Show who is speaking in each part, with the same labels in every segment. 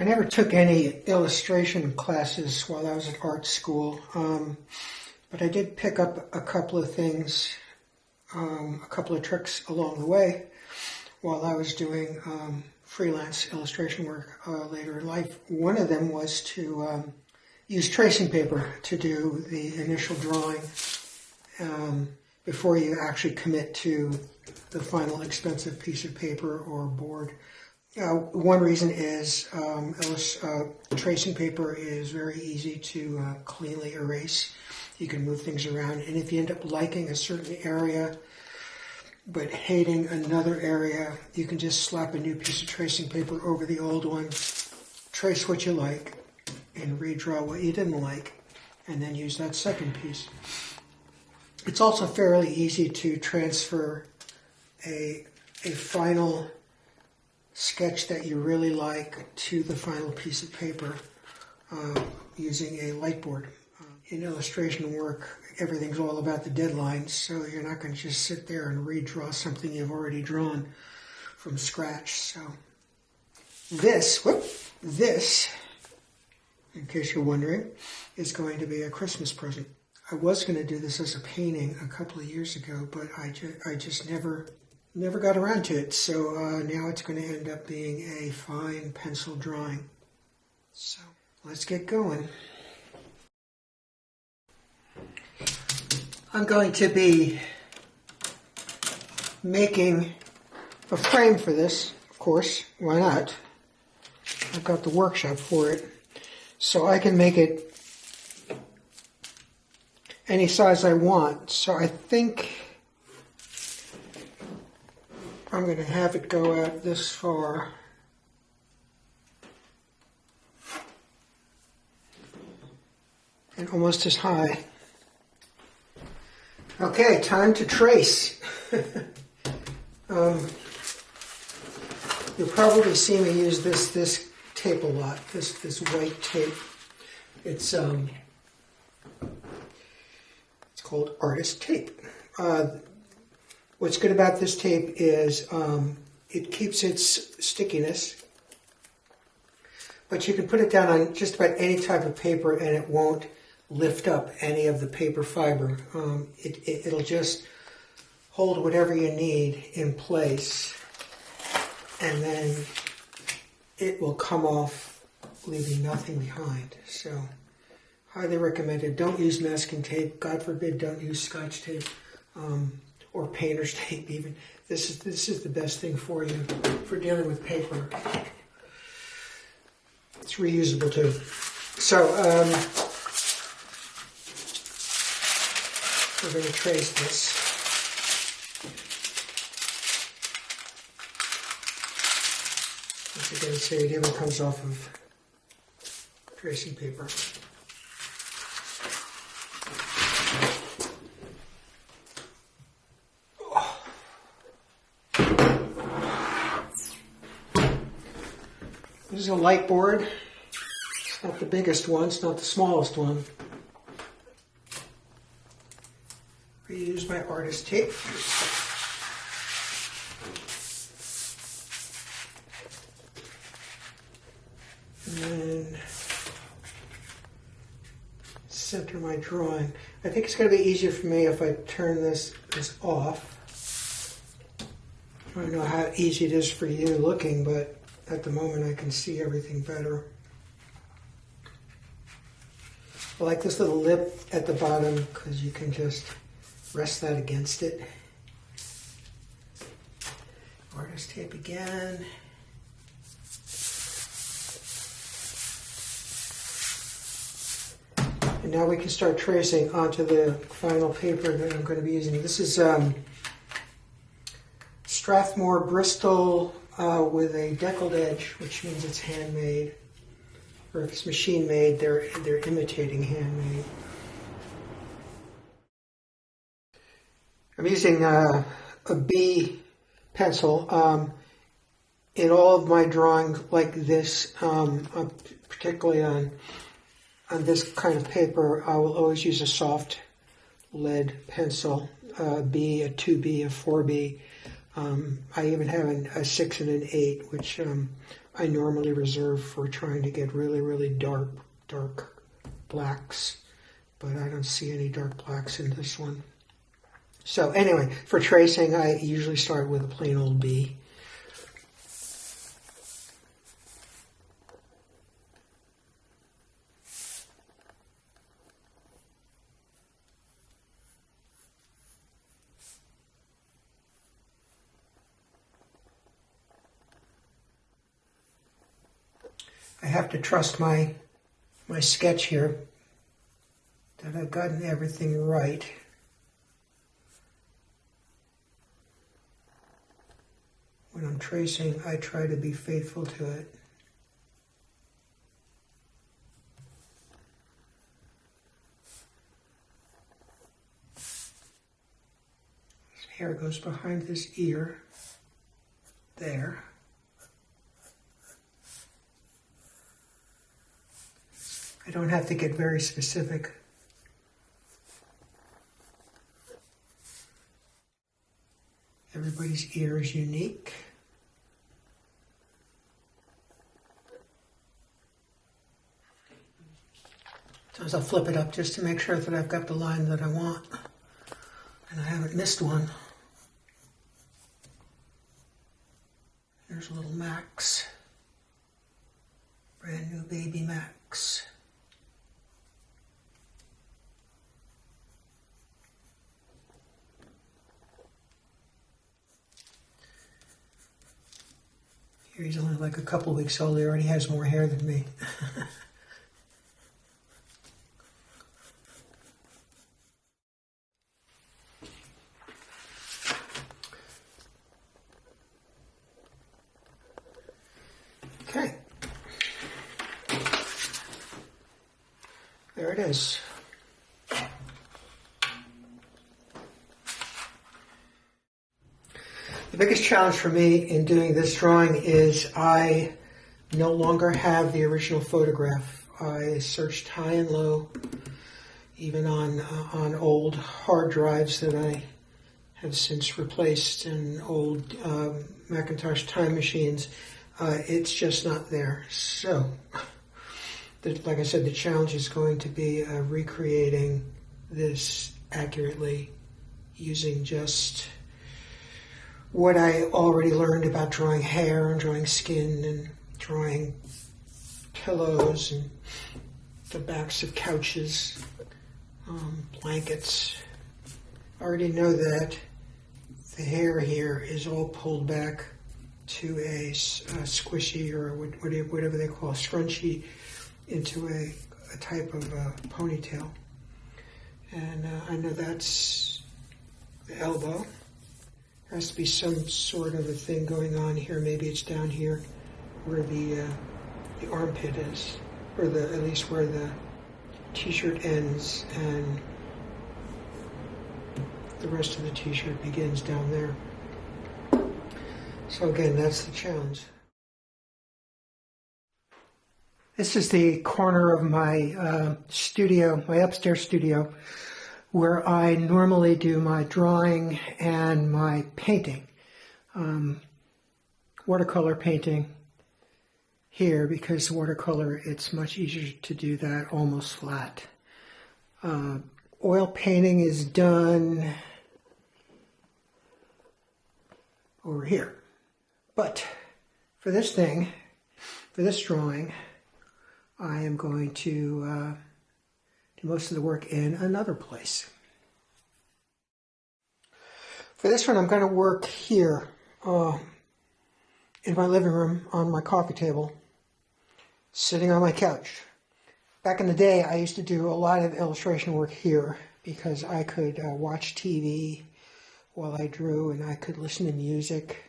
Speaker 1: I never took any illustration classes while I was at art school, but I did pick up a couple of things, a couple of tricks along the way while I was doing freelance illustration work later in life. One of them was to use tracing paper to do the initial drawing before you actually commit to the final expensive piece of paper or board. One reason is tracing paper is very easy to cleanly erase. You can move things around, and if you end up liking a certain area but hating another area, you can just slap a new piece of tracing paper over the old one, trace what you like, and redraw what you didn't like, and then use that second piece. It's also fairly easy to transfer a final sketch that you really like to the final piece of paper using a light board. In illustration work, everything's all about the deadlines, so you're not going to just sit there and redraw something you've already drawn from scratch. So this, in case you're wondering, is going to be a Christmas present. I was going to do this as a painting a couple of years ago, but I just never got around to it. So now it's going to end up being a fine pencil drawing. So let's get going. I'm going to be making a frame for this, of course. Why not? I've got the workshop for it. So I can make it any size I want. So I think I'm going to have it go out this far. And almost as high. Okay, time to trace. You'll probably see me use this tape a lot, this white tape. It's called artist tape. What's good about this tape is it keeps its stickiness, but you can put it down on just about any type of paper and it won't lift up any of the paper fiber. It'll just hold whatever you need in place, and then it will come off leaving nothing behind. So highly recommended. Don't use masking tape. God forbid, don't use Scotch tape or painter's tape even. This is the best thing for you for dealing with paper. It's reusable too. So we're going to trace this. As you can see, it even comes off of tracing paper. This is a light board. It's not the biggest one, it's not the smallest one. I use my artist tape. And then center my drawing. I think it's going to be easier for me if I turn this off. I don't know how easy it is for you looking, but at the moment I can see everything better. I like this little lip at the bottom because you can just rest that against it. Artist tape again. And now we can start tracing onto the final paper that I'm going to be using. This is Strathmore Bristol with a deckled edge, which means it's handmade. Or if it's machine made, they're imitating handmade. I'm using a B pencil. In all of my drawings like this, particularly on this kind of paper, I will always use a soft lead pencil, B, a 2B, a 4B. I even have a 6 and an 8, which I normally reserve for trying to get really, really dark blacks, but I don't see any dark blacks in this one. So anyway, for tracing, I usually start with a plain old B. I have to trust my sketch here that I've gotten everything right. When I'm tracing, I try to be faithful to it. His hair goes behind his ear, there. I don't have to get very specific. Everybody's ear is unique. Sometimes I'll flip it up just to make sure that I've got the line that I want and I haven't missed one. There's a little Max, brand new baby Max. Here he's only like a couple weeks old. He already has more hair than me. Okay. There it is. The biggest challenge for me in doing this drawing is I no longer have the original photograph. I searched high and low, even on old hard drives that I have since replaced in old Macintosh time machines. It's just not there. So, like I said, the challenge is going to be recreating this accurately using just what I already learned about drawing hair and drawing skin and drawing pillows and the backs of couches, blankets. I already know that the hair here is all pulled back to a squishy or whatever they call a scrunchie into a type of ponytail. And I know that's the elbow. There has to be some sort of a thing going on here. Maybe it's down here where the armpit is, or at least where the t-shirt ends and the rest of the t-shirt begins down there. So again, that's the challenge. This is the corner of my studio, my upstairs studio, where I normally do my drawing and my painting. Watercolor painting here, because watercolor, it's much easier to do that almost flat. Oil painting is done over here. But for this thing, for this drawing, I am going to do most of the work in another place. For this one, I'm going to work here in my living room on my coffee table, sitting on my couch. Back in the day, I used to do a lot of illustration work here because I could watch TV while I drew and I could listen to music.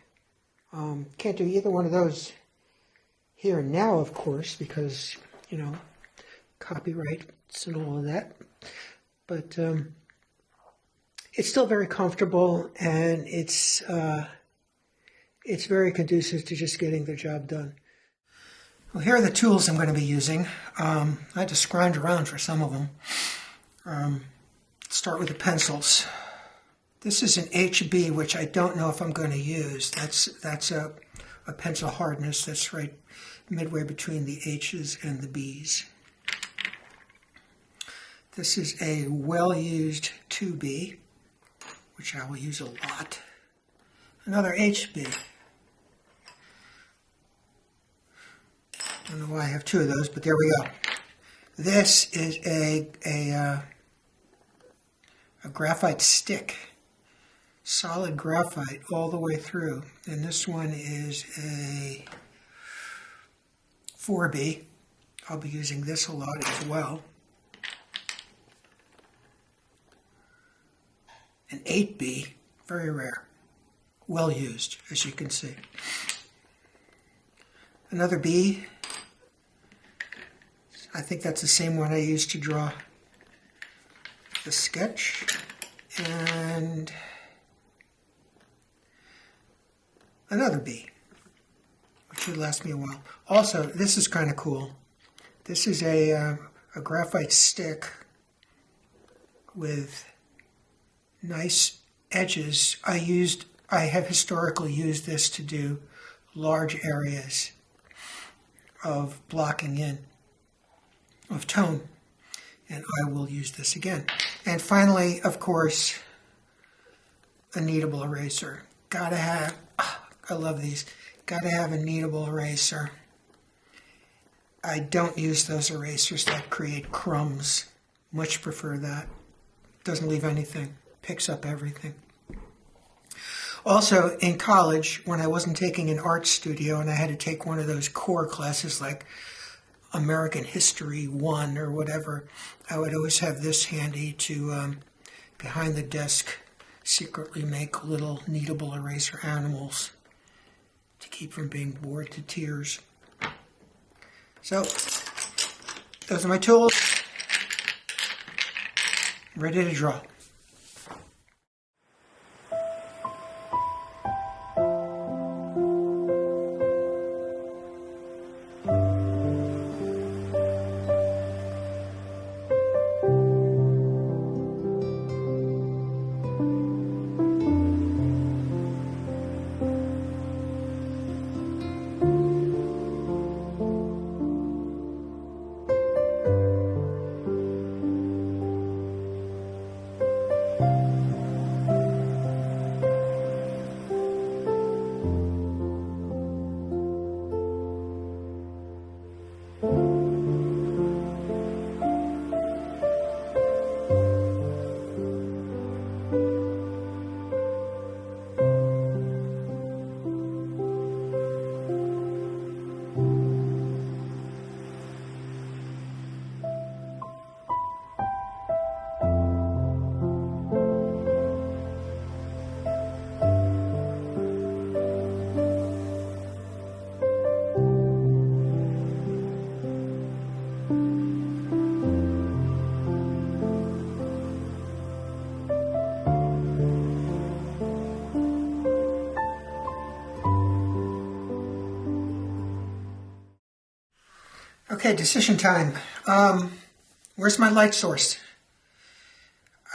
Speaker 1: Can't do either one of those here now, of course, because, you know, copyrights and all of that. But it's still very comfortable, and it's very conducive to just getting the job done. Well, here are the tools I'm going to be using. I had to scrounge around for some of them. Start with the pencils. This is an HB, which I don't know if I'm going to use. That's a a pencil hardness that's right midway between the H's and the B's. This is a well-used 2B, which I will use a lot. Another HB. I don't know why I have two of those, but there we go. This is a graphite stick, solid graphite all the way through. And this one is a 4B. I'll be using this a lot as well. An 8B, very rare, well used, as you can see. Another B. I think that's the same one I used to draw the sketch. And another B, which should last me a while. Also, this is kind of cool. This is a graphite stick with nice edges. I have historically used this to do large areas of blocking in of tone, and I will use this again. And finally, of course, a kneadable eraser. Gotta have, I love these, gotta have a kneadable eraser. I don't use those erasers that create crumbs. Much prefer that. Doesn't leave anything, picks up everything. Also, in college, when I wasn't taking an art studio and I had to take one of those core classes like American History 1 or whatever, I would always have this handy to, behind the desk, secretly make little kneadable eraser animals to keep from being bored to tears. So, those are my tools. Ready to draw. Okay, decision time. Where's my light source?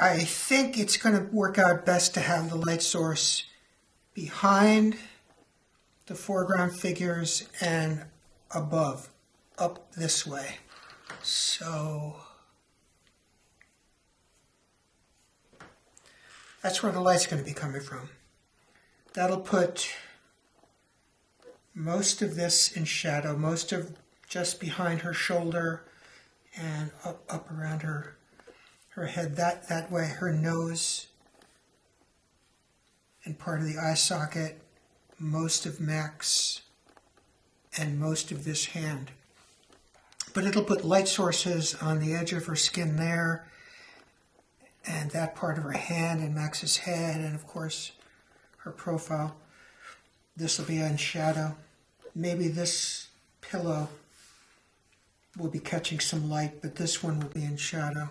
Speaker 1: I think it's going to work out best to have the light source behind the foreground figures and above, up this way. So that's where the light's going to be coming from. That'll put most of this in shadow, most of just behind her shoulder and up around her head. That way, her nose and part of the eye socket, most of Max, and most of this hand. But it'll put light sources on the edge of her skin there, and that part of her hand and Max's head, and of course her profile. This will be in shadow. Maybe this pillow will be catching some light, but this one will be in shadow.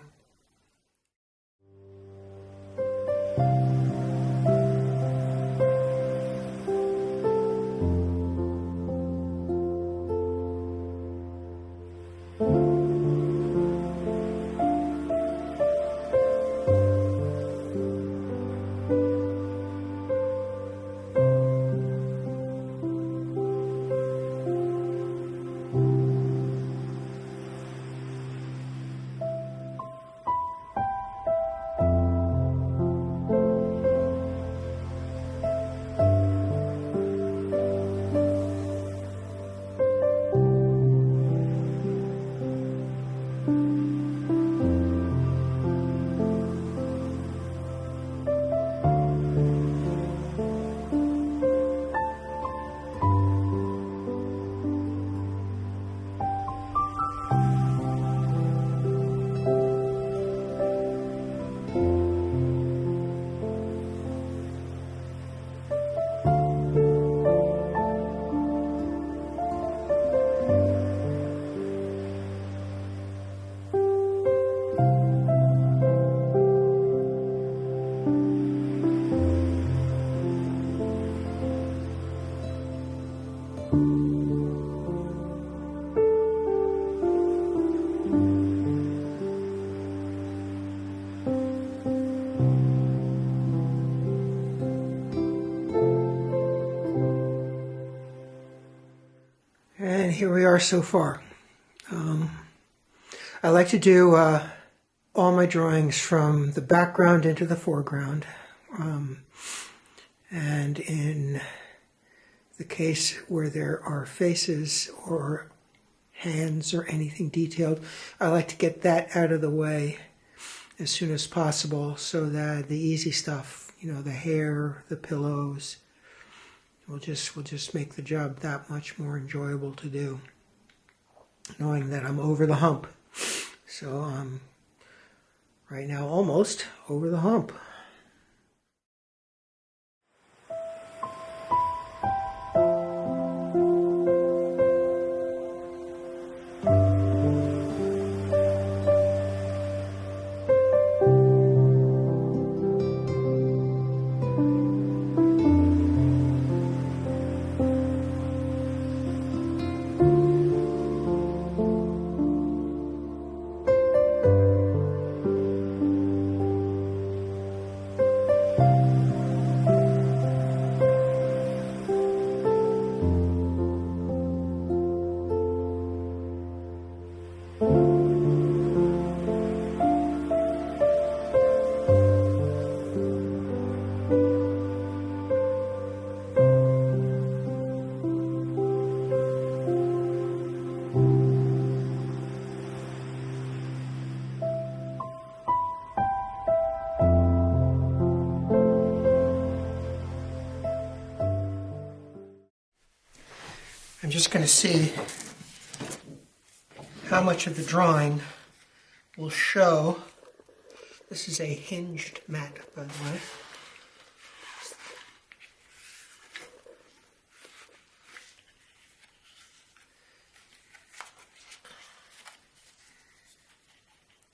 Speaker 1: here we are so far. I like to do all my drawings from the background into the foreground. And in the case where there are faces or hands or anything detailed, I like to get that out of the way as soon as possible so that the easy stuff, the hair, the pillows, will just make the job that much more enjoyable to do, knowing that I'm over the hump. So I'm right now almost over the hump. I'm just going to see how much of the drawing will show. This is a hinged mat, by the way.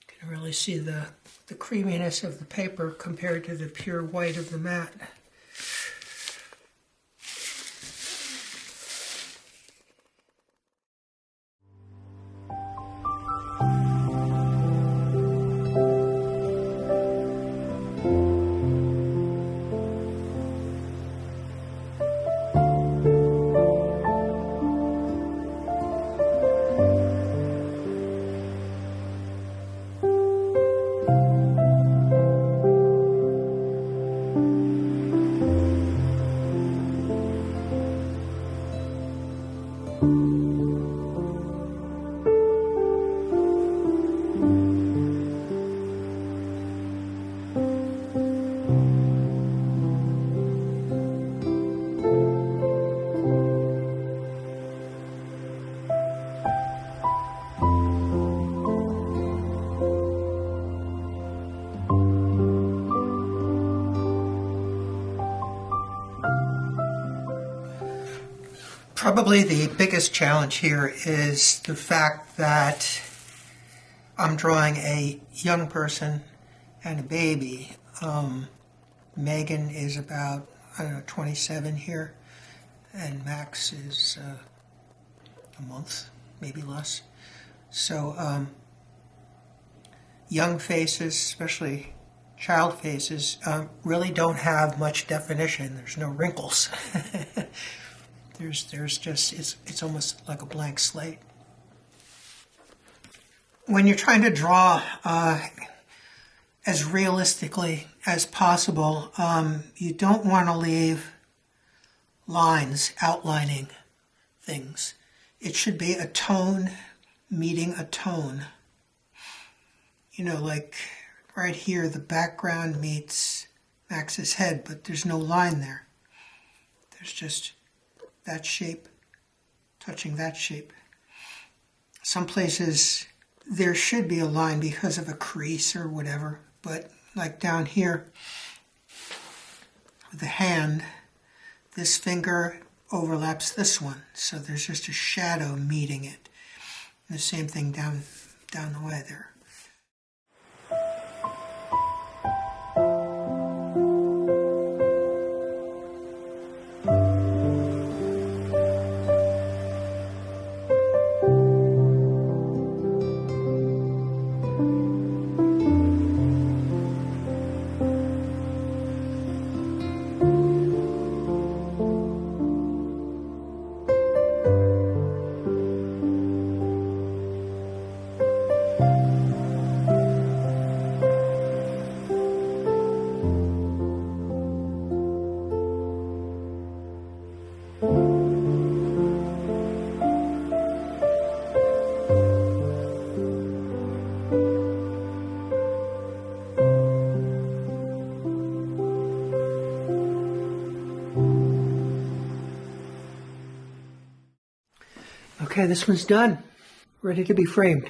Speaker 1: You can really see the creaminess of the paper compared to the pure white of the mat. Probably the biggest challenge here is the fact that I'm drawing a young person and a baby. Megan is about, 27 here, and Max is a month, maybe less. So young faces, especially child faces, really don't have much definition. There's no wrinkles. There's just, it's almost like a blank slate. When you're trying to draw as realistically as possible, you don't want to leave lines outlining things. It should be a tone meeting a tone. Like right here, the background meets Max's head, but there's no line there. There's just that shape touching that shape. Some places there should be a line because of a crease or whatever, but like down here with the hand, this finger overlaps this one, so there's just a shadow meeting it. And the same thing down the way there. Okay, this one's done. Ready to be framed.